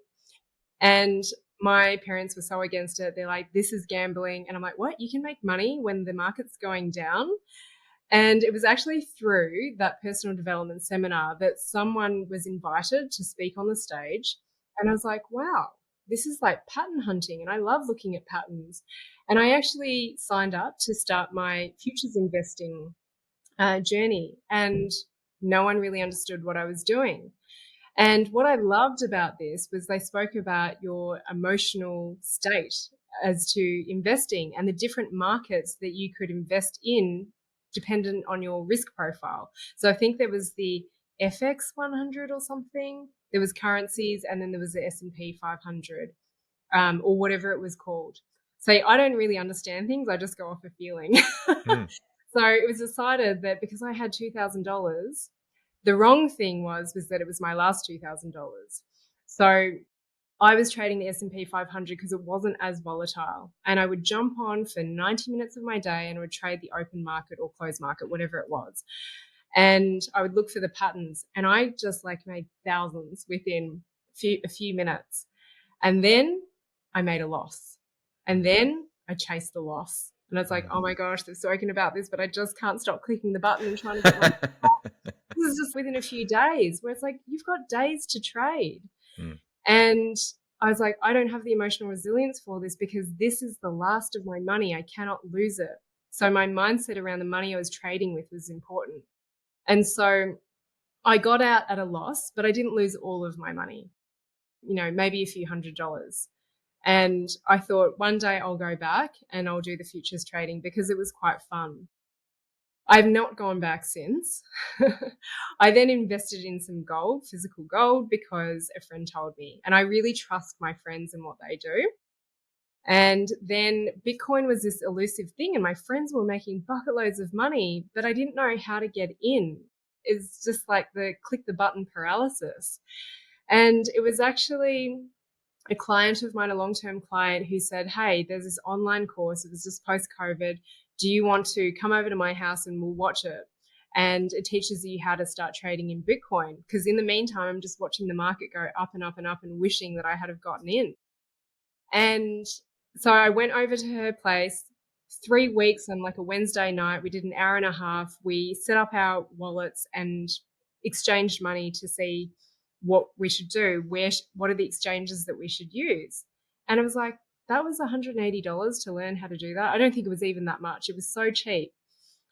And my parents were so against it. They're like, this is gambling. And I'm like, what? You can make money when the market's going down? And it was actually through that personal development seminar that someone was invited to speak on the stage. And I was like, wow, this is like pattern hunting. And I love looking at patterns. And I actually signed up to start my futures investing journey. And no one really understood what I was doing. And what I loved about this was they spoke about your emotional state as to investing and the different markets that you could invest in dependent on your risk profile. So I think there was the FX 100 or something. There was currencies, and then there was the S&P 500, or whatever it was called. So I don't really understand things. I just go off a feeling. So it was decided that because I had $2,000, the wrong thing was that it was my last $2,000. So I was trading the S&P 500 because it wasn't as volatile, and I would jump on for 90 minutes of my day and would trade the open market or closed market, whatever it was. And I would look for the patterns, and I just like made thousands within a few minutes. And then I made a loss, and then I chased the loss. And it's like, oh my gosh, they've spoken about this, but I just can't stop clicking the button and trying to get my this is just within a few days, where it's like, you've got days to trade. And I was like, I don't have the emotional resilience for this, because this is the last of my money. I cannot lose it. So my mindset around the money I was trading with was important. And so I got out at a loss, but I didn't lose all of my money, maybe a few $100s. And I thought one day I'll go back and I'll do the futures trading, because it was quite fun. I've not gone back since. I then invested in some gold, physical gold, because a friend told me, and I really trust my friends and what they do. And then Bitcoin was this elusive thing, and my friends were making bucket loads of money, but I didn't know how to get in. It's just like the click the button paralysis. And it was actually a client of mine, a long-term client, who said, hey, there's this online course. It was just post-COVID. Do you want to come over to my house and we'll watch it? And it teaches you how to start trading in Bitcoin. Because in the meantime, I'm just watching the market go up and up and up and wishing that I had have gotten in. And so I went over to her place 3 weeks on like a Wednesday night. We did an hour and a half. We set up our wallets and exchanged money to see what we should do, what are the exchanges that we should use. And it was like, that was $180 to learn how to do that. I don't think it was even that much. It was so cheap.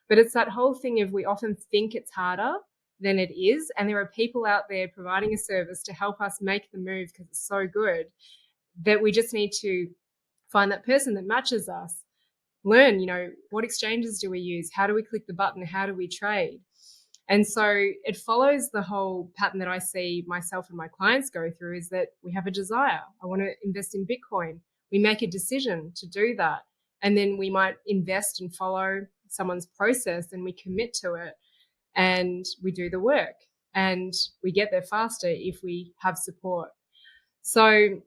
But it's that whole thing of, we often think it's harder than it is. And there are people out there providing a service to help us make the move, because it's so good, that we just need to find that person that matches us. Learn, what exchanges do we use? How do we click the button? How do we trade? And so it follows the whole pattern that I see myself and my clients go through, is that we have a desire. I want to invest in Bitcoin. We make a decision to do that. And then we might invest and follow someone's process, and we commit to it, and we do the work, and we get there faster if we have support. So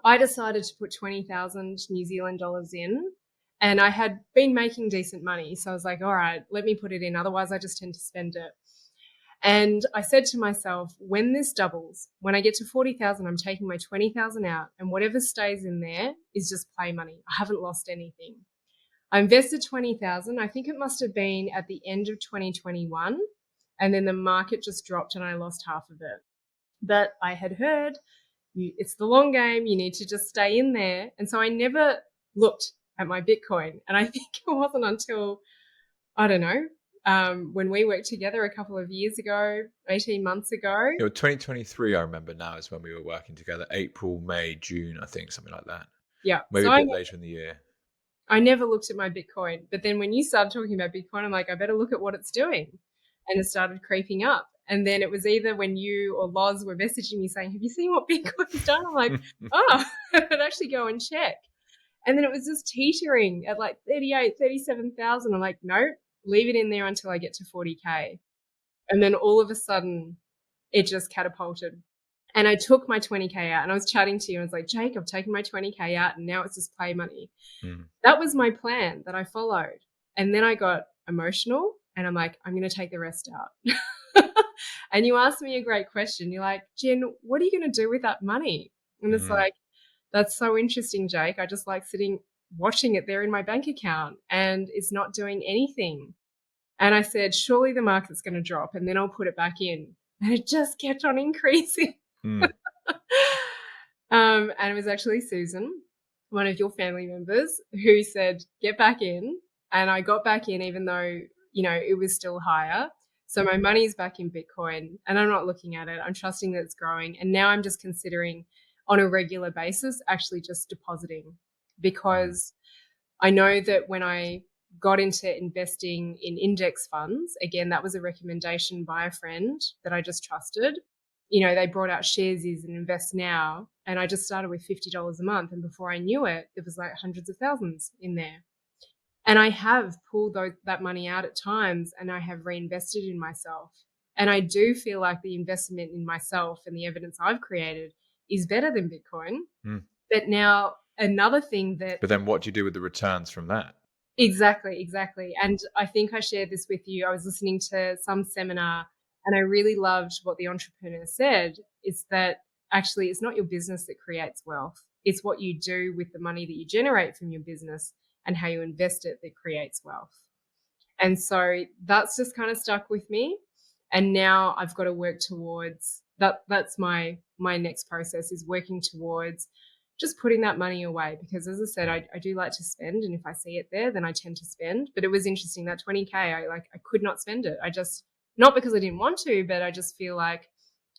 I decided to put 20,000 New Zealand dollars in. And I had been making decent money. So I was like, all right, let me put it in. Otherwise, I just tend to spend it. And I said to myself, when this doubles, when I get to 40,000, I'm taking my 20,000 out, and whatever stays in there is just play money. I haven't lost anything. I invested 20,000. I think it must have been at the end of 2021. And then the market just dropped and I lost half of it. But I had heard, it's the long game. You need to just stay in there. And so I never looked at my Bitcoin. And I think it wasn't until, I don't know, when we worked together a couple of years ago, 18 months ago. 2023, I remember now, is when we were working together. April, May, June, I think, something like that. Yeah. Maybe so a bit later in the year. I never looked at my Bitcoin. But then when you started talking about Bitcoin, I'm like, I better look at what it's doing. And it started creeping up. And then it was either when you or Loz were messaging me saying, have you seen what Bitcoin's done? I'm like, oh, I'd actually go and check. And then it was just teetering at like 38, 37,000. I'm like, no, leave it in there until I get to 40K. And then all of a sudden it just catapulted. And I took my 20K out, and I was chatting to you. And I was like, Jake, I've taken my 20K out, and now it's just play money. That was my plan that I followed. And then I got emotional, and I'm like, I'm going to take the rest out. And you asked me a great question. You're like, Jen, what are you going to do with that money? And it's like, that's so interesting, Jake. I just like sitting, watching it there in my bank account, and it's not doing anything. And I said, surely the market's going to drop, and then I'll put it back in. And it just kept on increasing. And it was actually Susan, one of your family members, who said, get back in. And I got back in, even though, it was still higher. So my money's back in Bitcoin, and I'm not looking at it. I'm trusting that it's growing. And now I'm just considering, on a regular basis, actually just depositing, because I know that when I got into investing in index funds. Again, that was a recommendation by a friend that I just trusted. They brought out Sharesies and Invest Now, and I just started with $50 a month. And before I knew it, there was like hundreds of thousands in there. And I have pulled that money out at times, and I have reinvested in myself. And I do feel like the investment in myself and the evidence I've created is better than Bitcoin. But now another thing that... But then what do you do with the returns from that? Exactly. And I think I shared this with you. I was listening to some seminar, and I really loved what the entrepreneur said, is that actually it's not your business that creates wealth. It's what you do with the money that you generate from your business and how you invest it that creates wealth. And so that's just kind of stuck with me. And now I've got to work towards that. That's my next process, is working towards just putting that money away. Because as I said, I do like to spend. And if I see it there, then I tend to spend. But it was interesting, that 20K, I could not spend it. Not because I didn't want to, but I just feel like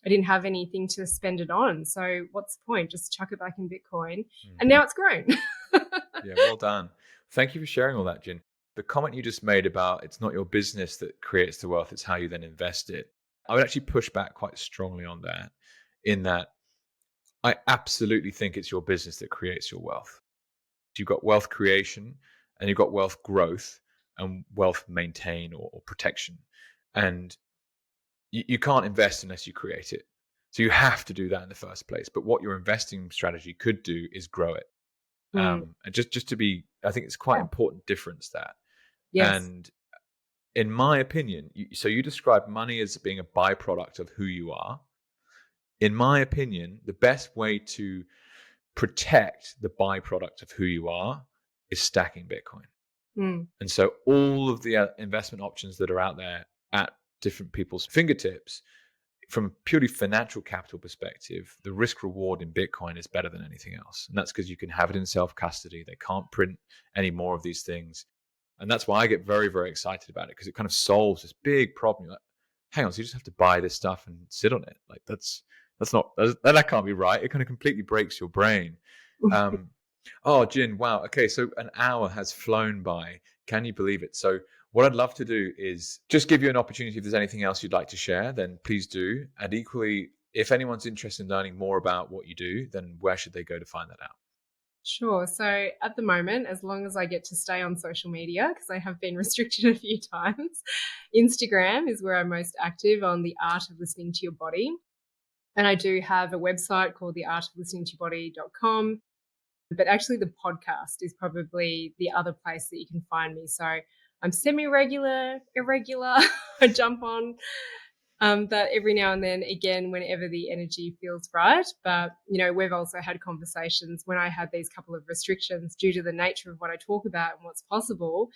I didn't have anything to spend it on. So what's the point? Just chuck it back in Bitcoin. And now it's grown. Yeah, well done. Thank you for sharing all that, Jin. The comment you just made about it's not your business that creates the wealth, it's how you then invest it. I would actually push back quite strongly on that, in that I absolutely think it's your business that creates your wealth. You've got wealth creation and you've got wealth growth and wealth maintain or protection. And you can't invest unless you create it. So you have to do that in the first place. But what your investing strategy could do is grow it. And just to be, I think it's quite important difference that. Yes. And in my opinion, so you describe money as being a byproduct of who you are. In my opinion, the best way to protect the byproduct of who you are is stacking Bitcoin. And so all of the investment options that are out there at different people's fingertips, from a purely financial capital perspective, the risk reward in Bitcoin is better than anything else. And that's because you can have it in self-custody. They can't print any more of these things. And that's why I get very, very excited about it, because it kind of solves this big problem. You're like, hang on, so you just have to buy this stuff and sit on it. Like that can't be right. It kind of completely breaks your brain. Oh, Jin, wow. Okay, so an hour has flown by. Can you believe it? So what I'd love to do is just give you an opportunity. If there's anything else you'd like to share, then please do. And equally, if anyone's interested in learning more about what you do, then where should they go to find that out? Sure. So at the moment, as long as I get to stay on social media, because I have been restricted a few times, Instagram is where I'm most active, on the art of listening to your body. And I do have a website called theartoflisteningtoyourbody.com. But actually the podcast is probably the other place that you can find me. So I'm irregular. I jump on that every now and then, again, whenever the energy feels right. But, we've also had conversations when I had these couple of restrictions due to the nature of what I talk about and what's possible.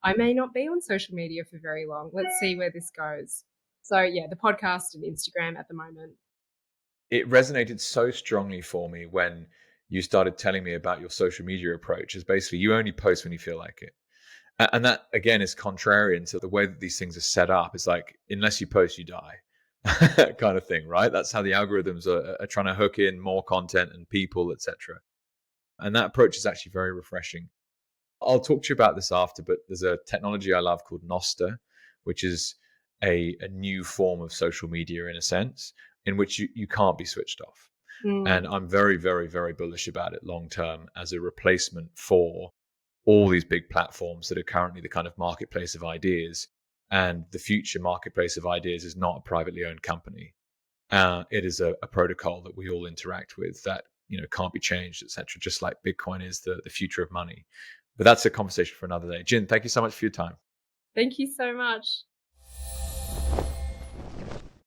I may not be on social media for very long. Let's see where this goes. So, yeah, the podcast and Instagram at the moment. It resonated so strongly for me when you started telling me about your social media approach, is basically you only post when you feel like it. And that, again, is contrarian to the way that these things are set up. It's like, unless you post, you die kind of thing, right? That's how the algorithms are trying to hook in more content and people, etc. And that approach is actually very refreshing. I'll talk to you about this after, but there's a technology I love called Noster, which is a new form of social media, in a sense, in which you can't be switched off. And I'm very, very, very bullish about it long term as a replacement for all these big platforms that are currently the kind of marketplace of ideas. And the future marketplace of ideas is not a privately owned company. It is a protocol that we all interact with that can't be changed, etc. Just like Bitcoin is the future of money. But that's a conversation for another day. Jin, thank you so much for your time. Thank you so much.